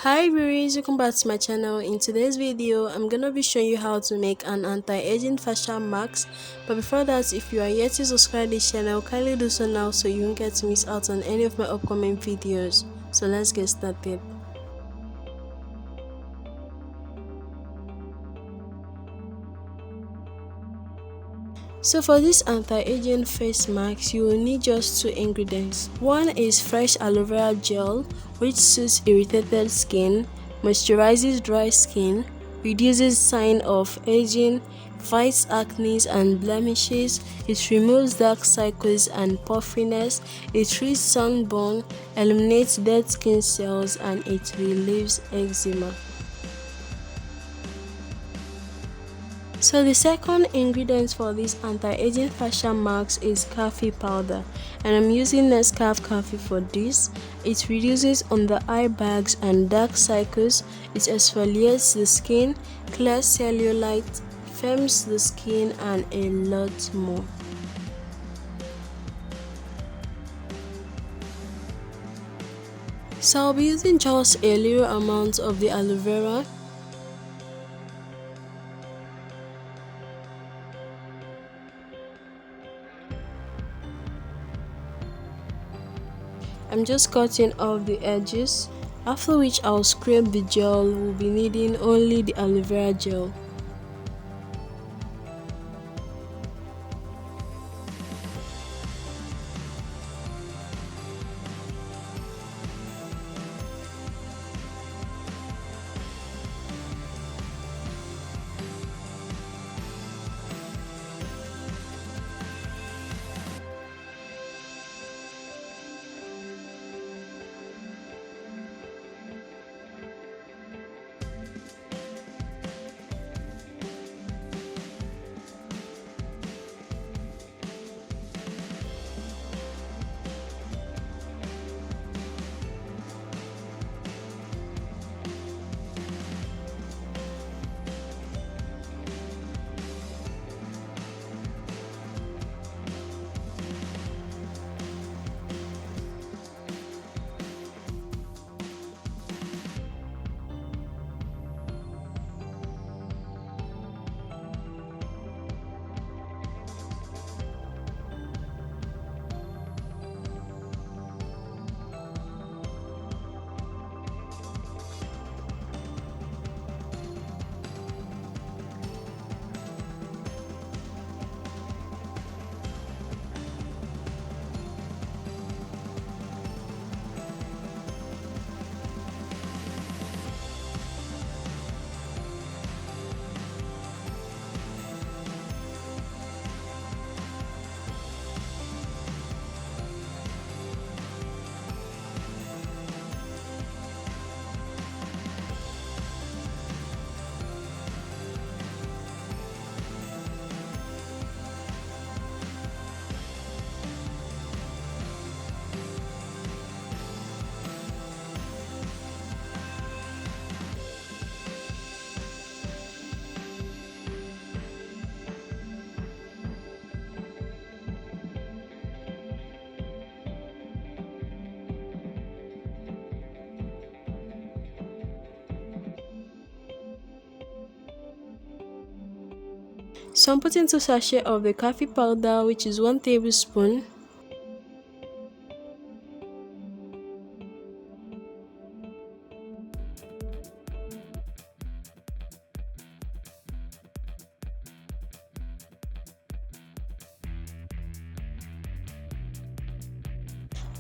Hi viewers, welcome back to my channel. In today's video I'm gonna be showing you how to make an anti-aging facial mask. But before that, if you are yet to subscribe this channel, kindly do so now so you won't get to miss out on any of my upcoming videos. So let's get started. So for this anti-aging face mask, you will need just two ingredients. One is fresh aloe vera gel, which suits irritated skin, moisturizes dry skin, reduces sign of aging, fights acne and blemishes, it removes dark circles and puffiness, it treats sunburn, eliminates dead skin cells, and it relieves eczema. So the second ingredient for this anti-aging facial mask is coffee powder, and I'm using Nescafe coffee for this. It reduces under eye bags and dark circles, it exfoliates the skin, clears cellulite, firms the skin, and a lot more. So I'll be using just a little amount of the aloe vera. I'm just cutting off the edges, after which I'll scrape the gel. We'll be needing only the aloe vera gel. So I'm putting 2 sachets of the coffee powder, which is 1 tablespoon.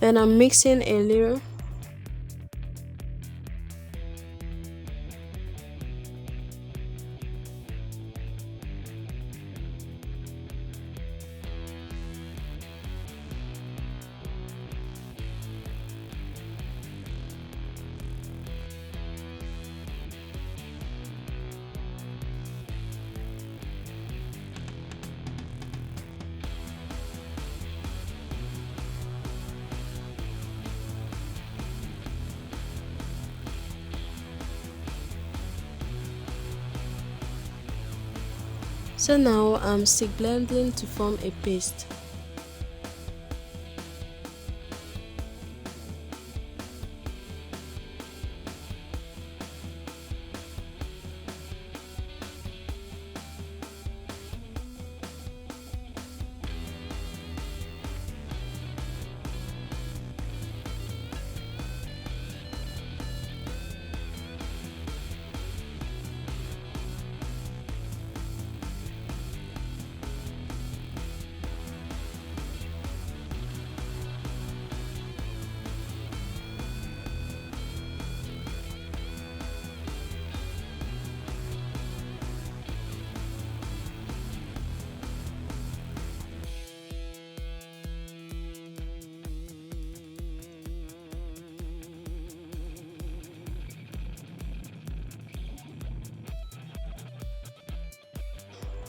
Then I'm mixing a little. So now I'm stick blending to form a paste.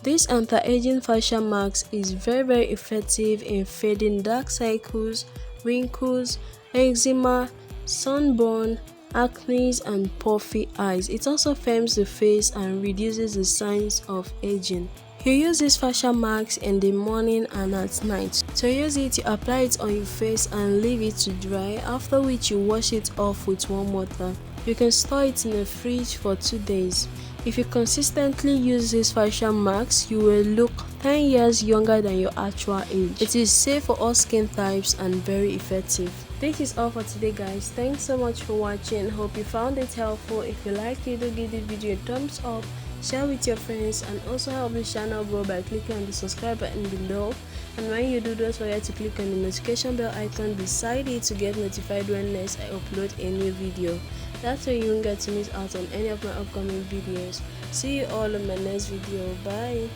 This anti-aging facial mask is very effective in fading dark circles, wrinkles, eczema, sunburn, acne and puffy eyes. It also firms the face and reduces the signs of aging. You use this facial mask in the morning and at night. To use it, you apply it on your face and leave it to dry, after which you wash it off with warm water. You can store it in the fridge for 2 days. If you consistently use this facial mask, you will look 10 years younger than your actual age. It is safe for all skin types and very effective. This is all for today, guys. Thanks so much for watching. Hope you found it helpful. If you liked it, do give this video a thumbs up, share with your friends, and also help this channel grow by clicking on the subscribe button below. And when you do, don't forget to click on the notification bell icon beside it to get notified when next I upload a new video. That way you won't get to miss out on any of my upcoming videos. See you all in my next video. Bye.